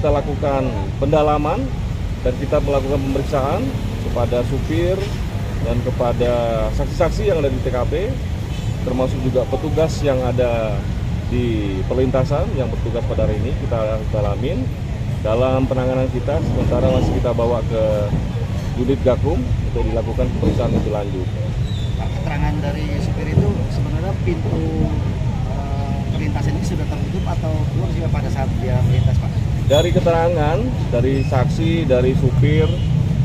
kita lakukan pendalaman dan kita melakukan pemeriksaan kepada supir dan kepada saksi-saksi yang ada di TKP, termasuk juga petugas yang ada di perlintasan yang bertugas pada hari ini. Kita dalamin dalam penanganan kita, sementara masih kita bawa ke unit Gakum untuk dilakukan pemeriksaan lebih lanjut. Pak, keterangan dari supir itu sebenarnya pintu perlintasan ini sudah tertutup atau keluar juga pada saat dia melintas, Pak? Dari keterangan dari saksi, dari supir,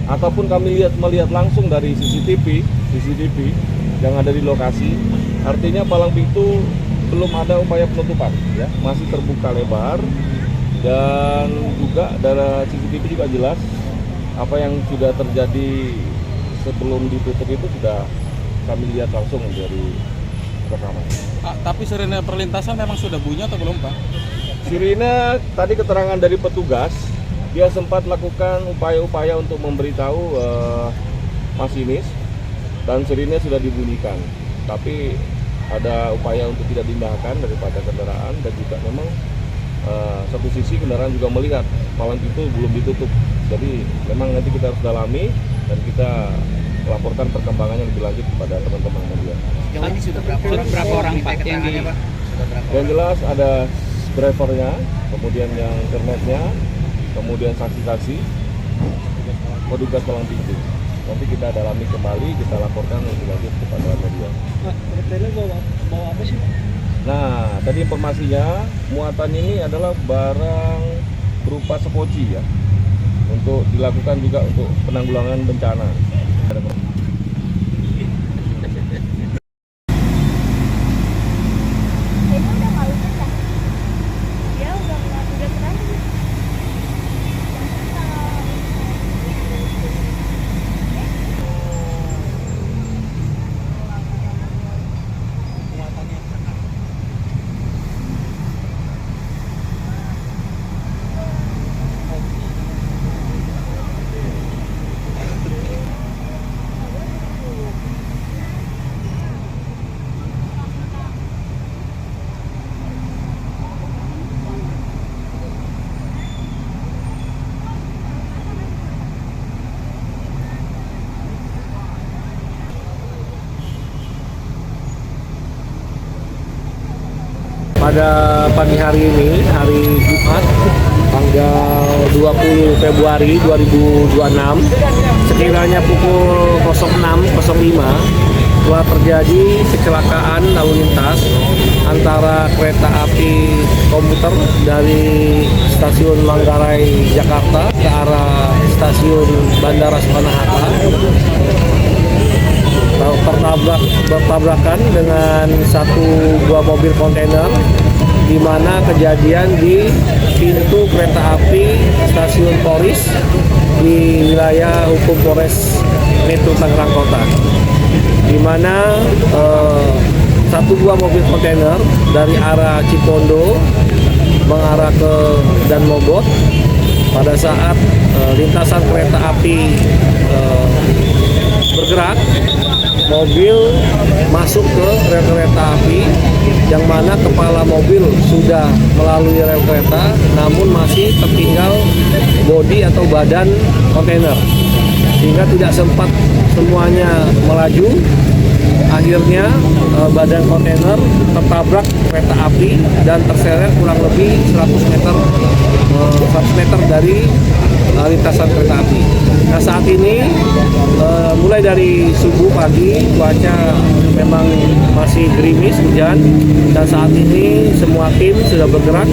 ataupun kami melihat langsung dari CCTV yang ada di lokasi, artinya palang pintu belum ada upaya penutupan, ya, masih terbuka lebar, dan juga dari CCTV juga jelas apa yang sudah terjadi sebelum ditutup itu sudah kami lihat langsung dari rekaman. Tapi sirine perlintasan memang sudah bunyi atau belum, Pak? Sirine tadi keterangan dari petugas, dia sempat lakukan upaya-upaya untuk memberitahu masinis dan sirine sudah dibunyikan. Tapi ada upaya untuk tidak diindahkan daripada kendaraan, dan juga memang satu sisi kendaraan juga melihat palang pintu belum ditutup. Jadi memang nanti kita harus dalami dan kita laporkan perkembangannya lebih lanjut kepada teman-teman media. Sejauh ini sudah berapa orang Pak yang di Pak? Yang jelas ada drivernya, kemudian yang internetnya, kemudian saksi-saksi, petugas palang pintu. Nanti kita dalami kembali, kita laporkan lebih lanjut kepada media. Pak, retailer bawa apa sih? Nah, tadi informasinya muatan ini adalah barang berupa sepoci, ya, untuk dilakukan juga untuk penanggulangan bencana. Pada pagi hari ini, hari Jumat, tanggal 20 Februari 2026, sekiranya pukul 06.05, telah terjadi kecelakaan lalu lintas antara kereta api komuter dari stasiun Manggarai, Jakarta ke arah stasiun Bandara Soekarno-Hatta. Bertabrakan dengan satu buah mobil kontainer, di mana kejadian di pintu kereta api stasiun Polris di wilayah hukum Polres Metro Tangerang Kota, di mana satu buah mobil kontainer dari arah Cipondo mengarah ke Dan Mogot. Pada saat lintasan kereta api bergerak, mobil masuk ke rel kereta api, yang mana kepala mobil sudah melalui rel kereta, namun masih tertinggal bodi atau badan kontainer, sehingga tidak sempat semuanya melaju. Akhirnya badan kontainer tertabrak kereta api dan terseret kurang lebih 100 meter dari lintasan kereta api. Nah, saat ini mulai dari subuh pagi cuaca memang masih gerimis hujan, dan saat ini semua tim sudah bergerak,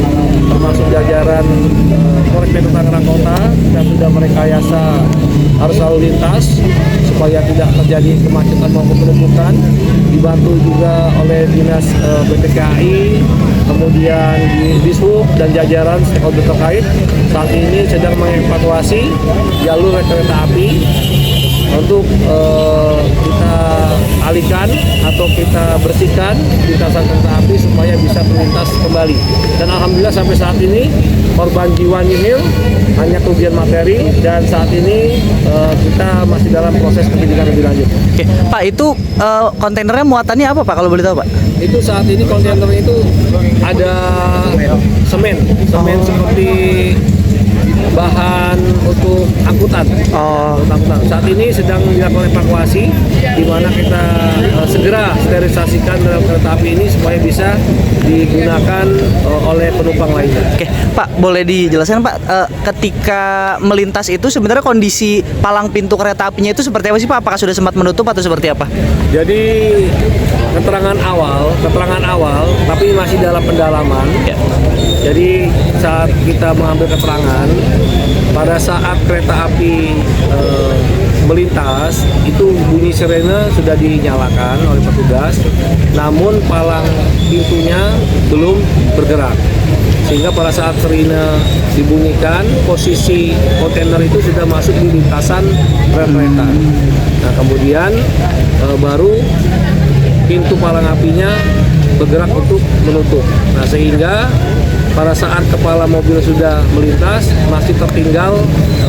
termasuk jajaran Polres Metro Tangerang Kota, yang sudah merekayasa arus lalu lintas supaya tidak terjadi kemacetan maupun penumpukan, dibantu juga oleh Dinas PT KAI, kemudian di Dishub dan jajaran stakeholder terkait. Saat ini sedang mengevakuasi jalur kereta api untuk kita alihkan atau kita bersihkan lintasan kereta api supaya bisa terlintas kembali. Dan alhamdulillah sampai saat ini korban jiwa nihil, hanya kerugian materi, dan saat ini kita masih dalam proses penyidikan lebih lanjut. Oke, Pak, itu kontainernya muatannya apa, Pak, kalau boleh tahu, Pak? Itu saat ini kontainer itu ada semen seperti bahan untuk angkutan. Oh, Untuk angkutan. Saat ini sedang dilakukan evakuasi, di mana kita segera sterilisasikan rel kereta api ini supaya bisa digunakan oleh penumpang lainnya. oke. Pak, boleh dijelaskan Pak, ketika melintas itu sebenarnya kondisi palang pintu kereta apinya itu seperti apa sih Pak? Apakah sudah sempat menutup atau seperti apa? Jadi keterangan awal, tapi masih dalam pendalaman. Ya. Jadi saat kita mengambil keterangan, pada saat kereta api melintas, itu bunyi sirene sudah dinyalakan oleh petugas, namun palang pintunya belum bergerak. Sehingga pada saat sirene dibunyikan, posisi kontainer itu sudah masuk di lintasan rel kereta. Nah, kemudian baru pintu palang apinya bergerak untuk menutup. Nah, sehingga pada saat kepala mobil sudah melintas, masih tertinggal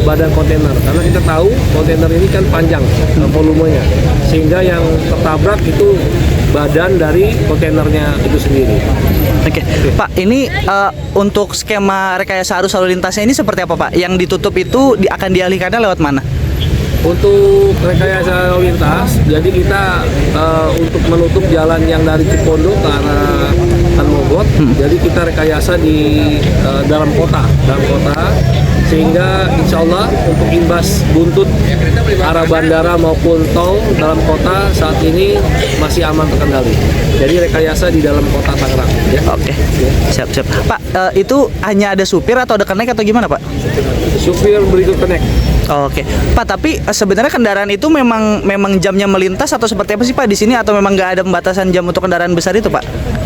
badan kontainer. Karena kita tahu kontainer ini kan panjang volumenya, sehingga yang tertabrak itu badan dari kontainernya itu sendiri. Oke, Pak, ini untuk skema rekayasa arus lalu lintasnya ini seperti apa Pak? Yang ditutup itu akan dialihkannya lewat mana? Untuk rekayasa lalu lintas, jadi kita untuk menutup jalan yang dari Cipondo ke arah Mogot, jadi kita rekayasa di dalam kota, sehingga insya Allah untuk imbas buntut arah bandara maupun tol dalam kota saat ini masih aman terkendali. Jadi rekayasa di dalam kota Tangerang. Ya. Oke, siap. Pak, itu hanya ada supir atau ada kenek atau gimana Pak? Supir berikut connect. Oke, Pak, tapi sebenarnya kendaraan itu memang jamnya melintas atau seperti apa sih Pak di sini, atau memang nggak ada pembatasan jam untuk kendaraan besar itu Pak?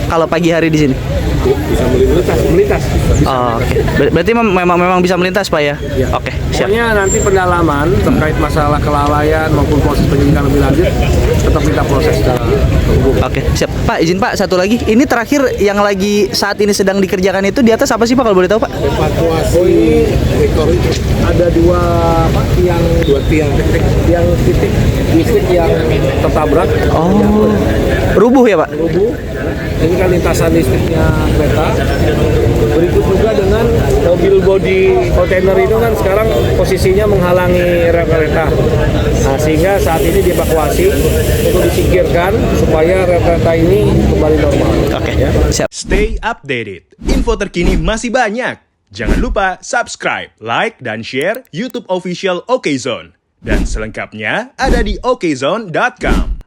Kalau pagi hari di sini? Bisa melintas. Oh, oke. Berarti memang bisa melintas Pak ya? Ya. Oke, siap. Pokoknya nanti pendalaman terkait masalah kelalaian maupun proses penyidikan lebih lanjut tetap kita proses secara hukum. Oke, siap. Pak, izin Pak, satu lagi. Ini terakhir yang lagi saat ini sedang dikerjakan itu di atas apa sih Pak kalau boleh tahu Pak? Evakuasi rekor itu ada dua tiang titik listrik yang tertabrak. Oh, rubuh ya Pak? Rubuh. Ini kan lintasan listriknya kereta. Berikut juga dengan mobil bodi kontainer itu kan sekarang posisinya menghalangi rel kereta. Nah, sehingga saat ini dievakuasi untuk disingkirkan supaya rel kereta ini kembali normal. Oke, Ya. siap. Stay updated. Info terkini masih banyak. Jangan lupa subscribe, like, dan share YouTube official OKZone. Dan selengkapnya ada di okezone.com.